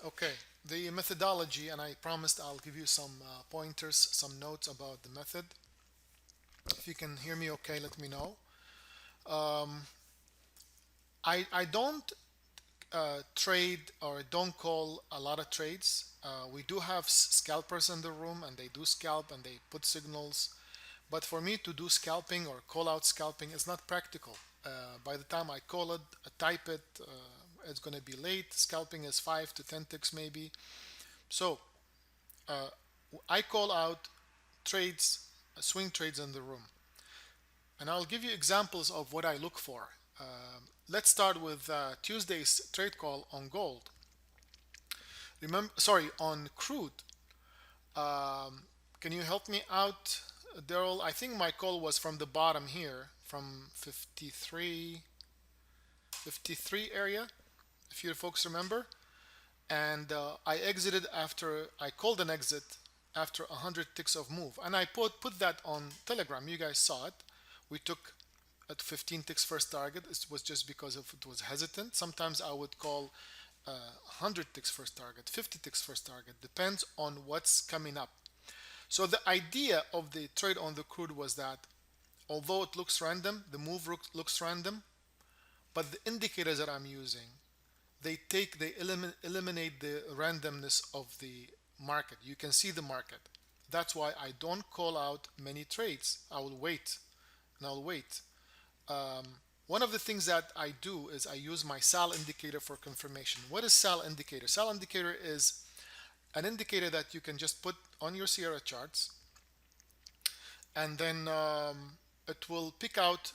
Okay, the methodology, and I promised I'll give you some pointers, some notes about the method. If you can hear me okay, let me know. Um, I don't trade or don't call a lot of trades. We do have scalpers in the room and they do scalp and they put signals. But for me to do scalping or call out scalping is not practical. By the time I call it, type it, it's going to be late. Scalping is 5 to 10 ticks maybe. So uh, I call out trades, swing trades in the room. And I'll give you examples of what I look for. Let's start with Tuesday's trade call on gold. Remember, sorry, on crude. Um, can you help me out, Daryl? I think my call was from the bottom here, from 53 area, if you folks remember. And I exited after I called an exit after 100 ticks of move, and I put that on Telegram. You guys saw it. We took at 15 ticks first target. It was just because of it was hesitant. Sometimes I would call 100 ticks first target, 50 ticks first target. Depends on what's coming up. So the idea of the trade on the crude was that although it looks random, the move looks random, but the indicators that I'm using, they eliminate the randomness of the market. You can see the market. That's why I don't call out many trades. I will wait and I'll wait. Um, One of the things that I do is I use my SAL indicator for confirmation. What is SAL indicator? SAL indicator is an indicator that you can just put on your Sierra charts, and then it will pick out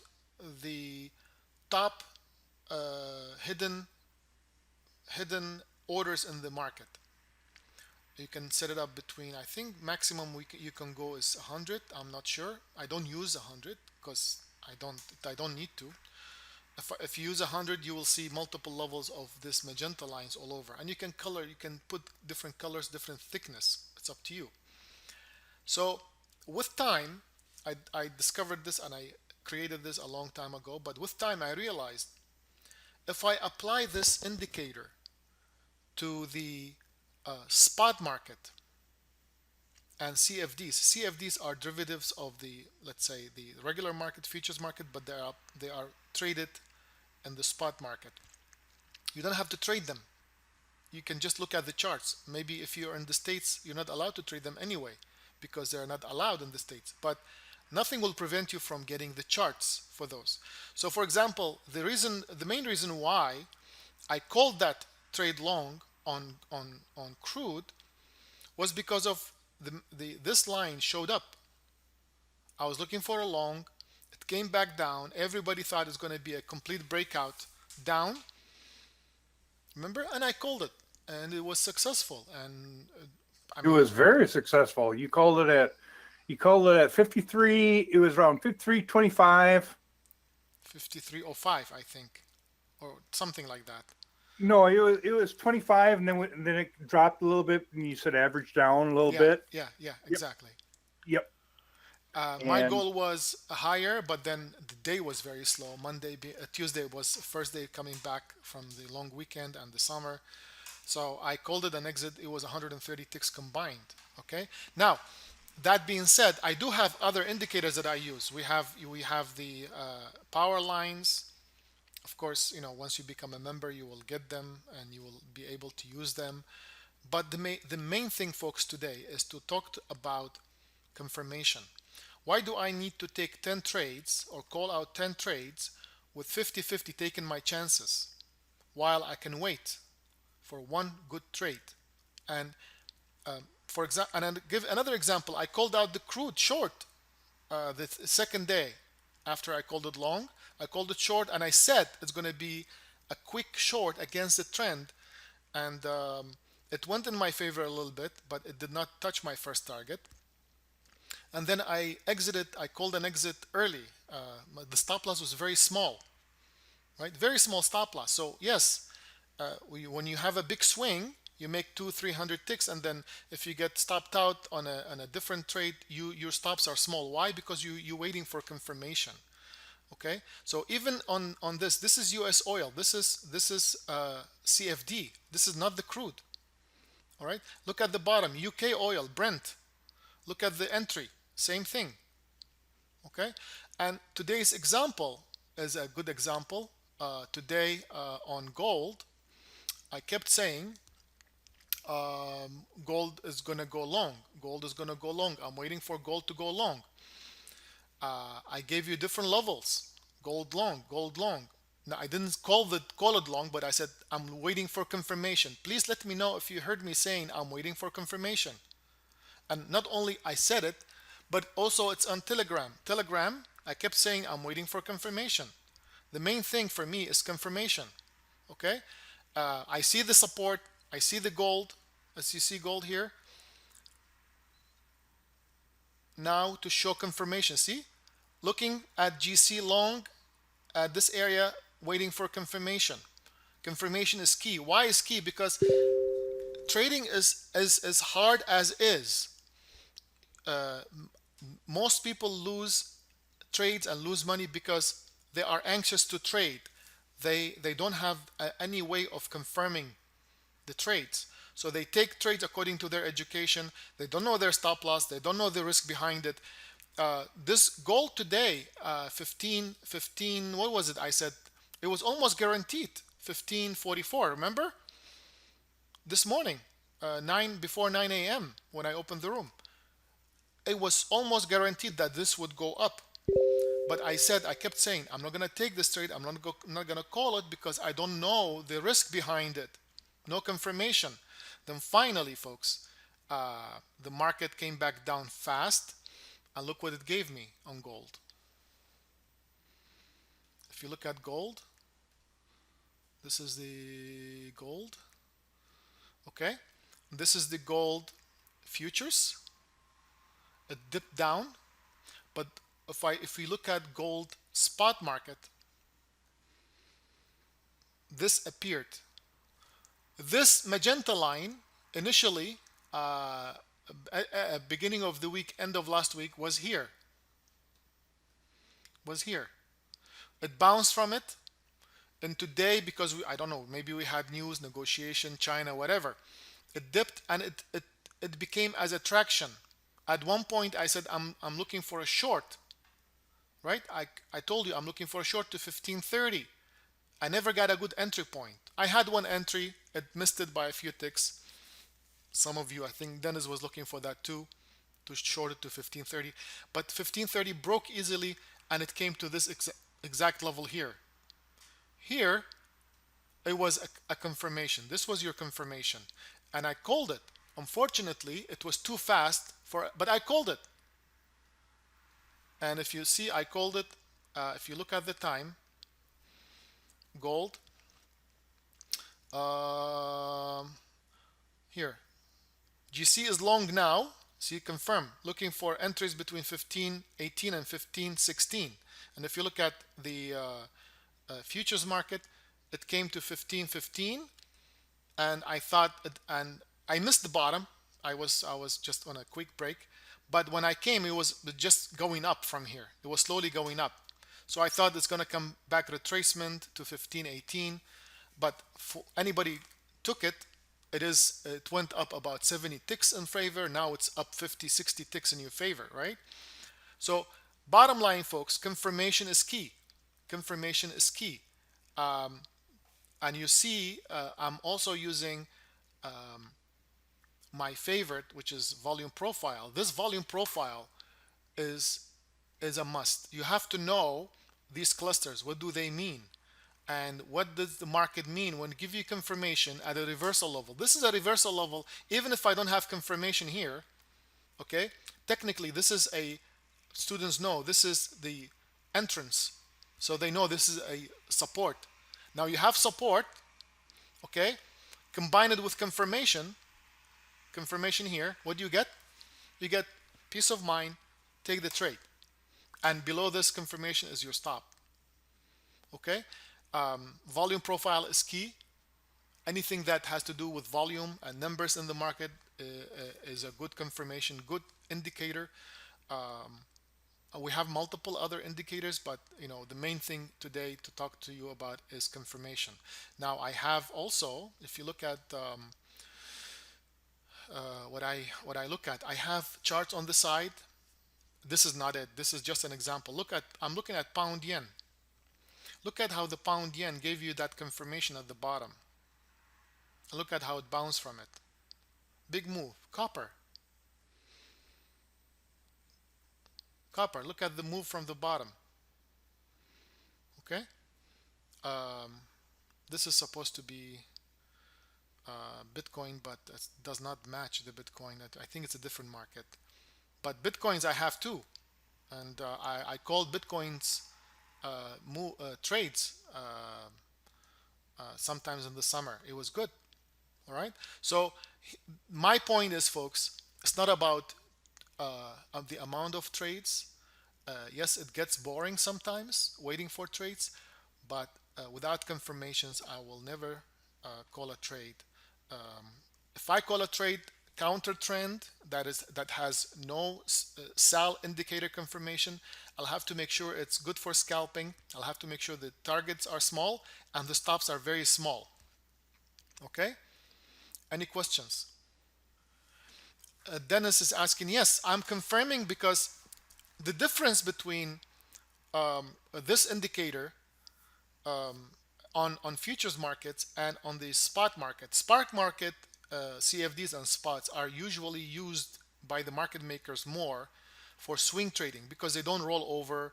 the top hidden orders in the market. You can set it up between, I think maximum you can go is 100. I'm not sure. I don't use 100 because I don't need to. If you use 100, you will see multiple levels of this magenta lines all over, and you can put different colors, different thickness. It's up to you. So with time, I discovered this and I created this a long time ago, but with time I realized if I apply this indicator to the spot market and CFDs are derivatives of the, let's say, the regular market, futures market, but they are traded in the spot market. You don't have to trade them. You can just look at the charts. Maybe if you're in the States, you're not allowed to trade them anyway because they're not allowed in the States. But nothing will prevent you from getting the charts for those. So for example, the main reason why I called that trade long on crude was because of this line showed up. I was looking for a long, it came back down. Everybody thought it's going to be a complete breakout down, remember? And I called it, and it was successful. And I It mean, was very successful. You called it at 53. It was around 53.25. 53.05, I think, or something like that. No, it was 25, and then it dropped a little bit, and you said average down a little Yeah, bit. yeah, yeah, Yep, exactly. yep. My And goal was higher, but then the day was very slow. Tuesday was the first day coming back from the long weekend and the summer. So I called it an exit. It was 130 ticks combined. Okay. Now, that being said, I do have other indicators that I use. We have the power lines. Of course, once you become a member, you will get them and you will be able to use them. But the main thing, folks, today is to talk about confirmation. Why do I need to take 10 trades or call out 10 trades with 50-50 taking my chances while I can wait for one good trade? And for example, and I'll give another example. I called out the crude short the second day after I called it long. I called it short and I said it's going to be a quick short against the trend. And it went in my favor a little bit, but it did not touch my first target. And then I called an exit early. The stop loss was very small, right? Very small stop loss. So yes, when you have a big swing, you make 200-300 ticks, and then if you get stopped out on a different trade, your stops are small. Why? Because you're waiting for confirmation. Okay, so even on this is US oil, this is CFD, this is not the crude. All right, look at the bottom, UK oil, Brent. Look at the entry, same thing. Okay, and today's example is a good example. Today on gold, I kept saying gold is going to go long. Gold is going to go long. I'm waiting for gold to go long. I gave you different levels. Gold long, gold long. Now I didn't call it long, but I said I'm waiting for confirmation. Please let me know if you heard me saying I'm waiting for confirmation. And not only I said it, but also it's on Telegram. Telegram, I kept saying I'm waiting for confirmation. The main thing for me is confirmation. Okay, I see the support. I see the gold. As you see gold here. Now to show confirmation. See, looking at GC long at this area, waiting for confirmation. Confirmation is key. Why is key? Because trading is as hard as is. Most people lose trades and lose money because they are anxious to trade. They don't have any way of confirming the trades. So they take trades according to their education. They don't know their stop loss. They don't know the risk behind it. This gold today, 15, what was it? I said it was almost guaranteed 1544. Remember? This morning, 9 a.m. when I opened the room, it was almost guaranteed that this would go up. But I kept saying, I'm not going to take this trade. I'm not going to call it because I don't know the risk behind it. No confirmation. Then finally, folks, the market came back down fast. And look what it gave me on gold. If you look at gold, this is the gold. Okay. This is the gold futures. It dipped down. But if we look at gold spot market, this appeared. This magenta line initially beginning of the week, end of last week, was here. It bounced from it, and today, because I don't know, maybe we had news, negotiation, China, whatever, it dipped and it became as a traction. At one point, I said I'm looking for a short, right? I told you I'm looking for a short to 1530. I never got a good entry point. I had one entry, it missed it by a few ticks. Some of you, I think Dennis was looking for that too, to short it to 1530. But 1530 broke easily and it came to this exact level here. Here, it was a confirmation. This was your confirmation. And I called it. Unfortunately, it was too fast, but I called it. And if you see, I called it. If you look at the time, gold, here, GC is long now. See, confirm. Looking for entries between 1518 and 1516. And if you look at the futures market, it came to 1515, and I thought, and I missed the bottom. I was just on a quick break, but when I came, it was just going up from here. It was slowly going up. So I thought it's going to come back retracement to 1518, but for anybody took it, it went up about 70 ticks in favor. Now it's up 50, 60 ticks in your favor, right? So bottom line, folks, confirmation is key. Confirmation is key. And you see, I'm also using my favorite, which is volume profile. This volume profile is a must. You have to know these clusters. What do they mean? And what does the market mean when give you confirmation at a reversal level? This is a reversal level, even if I don't have confirmation here, okay? Technically, this is students know this is the entrance. So they know this is a support. Now you have support, okay? Combine it with confirmation here. What do you get? You get peace of mind, take the trade. And below this confirmation is your stop, okay? Volume profile is key. Anything that has to do with volume and numbers in the market is a good confirmation, good indicator We have multiple other indicators, but the main thing today to talk to you about is confirmation. Now I have also, if you look at what I look at, I have charts on the side. This is not it. This is just an example. I'm looking at pound yen. Look at how the pound yen gave you that confirmation at the bottom. Look at how it bounced from it. Big move. Copper. Copper. Look at the move from the bottom. Okay. This is supposed to be Bitcoin, but it does not match the Bitcoin. I think it's a different market. But Bitcoins I have too, and I called Bitcoins trades sometimes in the summer. It was good. All right. So my point is, folks, it's not about the amount of trades. Yes, it gets boring sometimes waiting for trades, but without confirmations, I will never call a trade. If I call a trade counter trend that has no SAL indicator confirmation, I'll have to make sure it's good for scalping. I'll have to make sure the targets are small and the stops are very small. Okay? Any questions? Dennis is asking, yes, I'm confirming because the difference between this indicator on futures markets and on the spot market. Spot market CFDs and spots are usually used by the market makers more for swing trading because they don't roll over.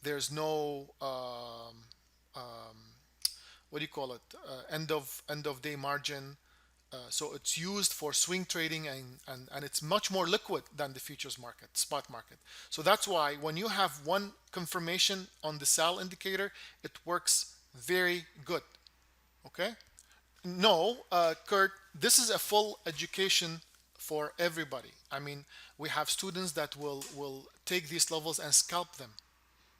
There's no what do you call it? End of day margin. So it's used for swing trading and it's much more liquid than the futures market, spot market. So that's why when you have one confirmation on the SAL indicator, it works very good. Okay? No, Kurt, this is a full education for everybody. I mean, we have students that will take these levels and scalp them.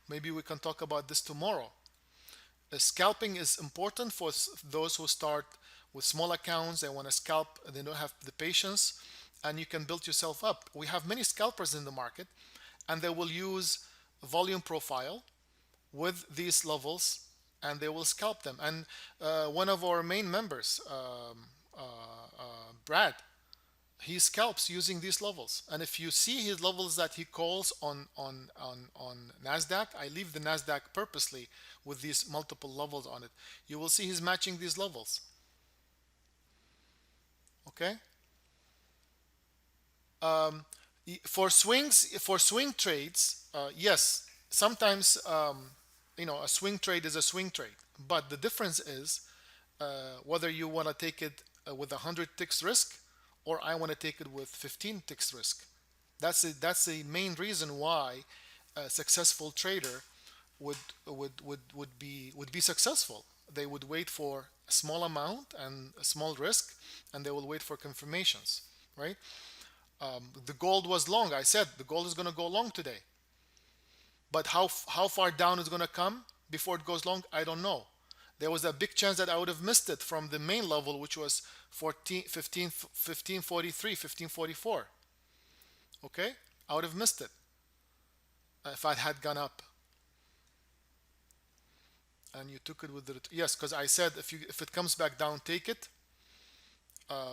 Maybe we can talk about this tomorrow. Scalping is important for those who start with small accounts. They want to scalp, they don't have the patience, and you can build yourself up. We have many scalpers in the market, and they will use volume profile with these levels, and they will scalp them. And one of our main members, Brad, he scalps using these levels. And if you see his levels that he calls on Nasdaq, I leave the Nasdaq purposely with these multiple levels on it. You will see he's matching these levels. Okay. For swing trades, yes, sometimes a swing trade is a swing trade, but the difference is whether you want to take it with 100 ticks risk or I want to take it with 15 ticks risk. That's the main reason why a successful trader would be successful. They would wait for a small amount and a small risk, and they will wait for confirmations, right? The gold was long. I said the gold is going to go long today, but how far down it's going to come before it goes long, I don't know. There was a big chance that I would have missed it from the main level, which was 1543, 1544. Okay, I would have missed it if I had gone up. And you took it with the yes, because I said if it comes back down, take it.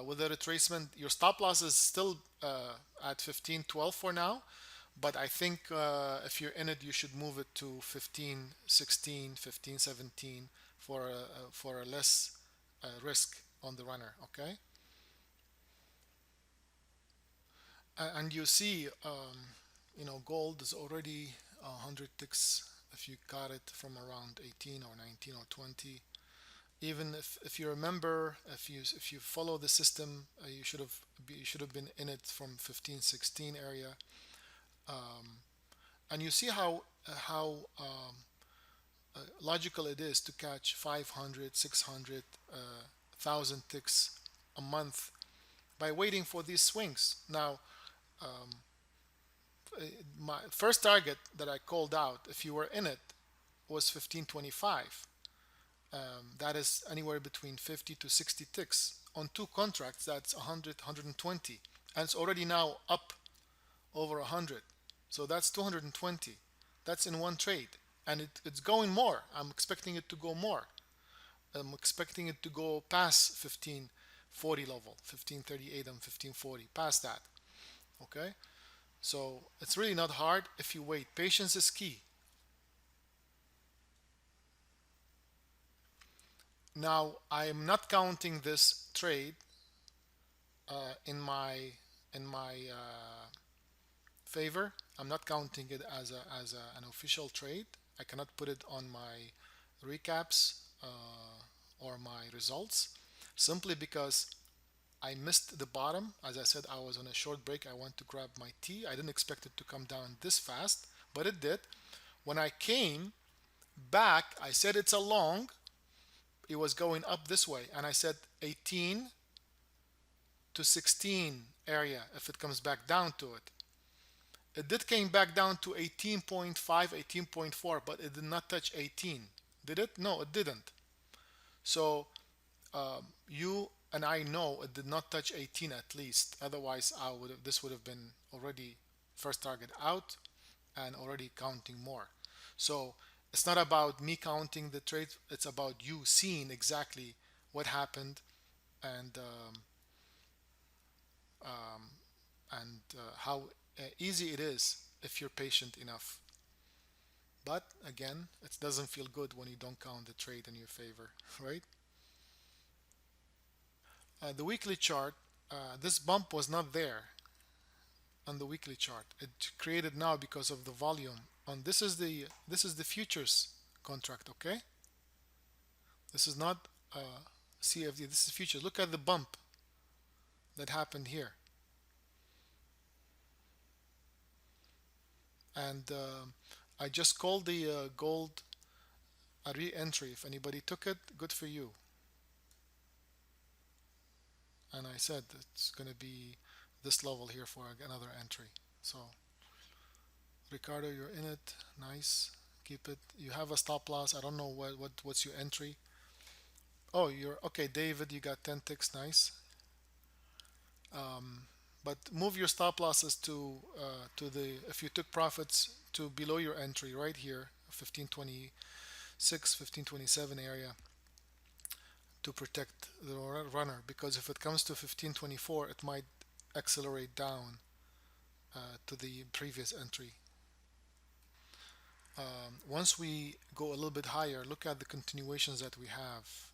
With the retracement, your stop loss is still at 1512 for now, but I think if you're in it, you should move it to 1516, 1517 for a less risk on the runner. Okay. And you see, gold is already 100 ticks if you got it from around 18 or 19 or 20. Even if you remember, if you follow the system, you should have been in it from 15, 16 area. And you see how logical it is to catch 500, 600, 1,000 ticks a month by waiting for these swings. Now, my first target that I called out, if you were in it, was 1525. That is anywhere between 50 to 60 ticks. On two contracts, that's 100, 120. And it's already now up over 100. So that's 220. That's in one trade. And it's going more. I'm expecting it to go more. I'm expecting it to go past 1540 level, 1538 and 1540, past that. Okay? So it's really not hard if you wait. Patience is key. Now I am not counting this trade in my favor. I'm not counting it as an official trade. I cannot put it on my recaps or my results simply because I missed the bottom. As I said, I was on a short break. I went to grab my tea. I didn't expect it to come down this fast, but it did. When I came back, I said it's a long. It was going up this way, and I said 18 to 16 area if it comes back down to it. It did came back down to 18.5, 18.4, but it did not touch 18. Did it? No, it didn't. So you and I know it did not touch 18 at least. Otherwise, this would have been already first target out and already counting more. So it's not about me counting the trades. It's about you seeing exactly what happened and how easy it is if you're patient enough. But again, it doesn't feel good when you don't count the trade in your favor, right? The weekly chart, this bump was not there on the weekly chart. It created now because of the volume. And this is the futures contract, okay? This is not CFD. This is futures. Look at the bump that happened here. And I just called the gold a re-entry. If anybody took it, good for you. And I said it's going to be this level here for another entry. So Ricardo, you're in it. Nice. Keep it. You have a stop loss. I don't know what's your entry. Oh, you're okay, David. You got 10 ticks. Nice. But move your stop losses to the if you took profits to below your entry right here, 1526, 1527 area to protect the runner because if it comes to 1524, it might accelerate down to the previous entry. Once we go a little bit higher, look at the continuations that we have.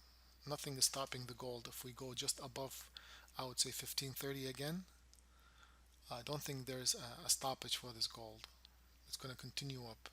Nothing is stopping the gold. If we go just above, I would say 1530 again. I don't think there's a stoppage for this gold. It's going to continue up.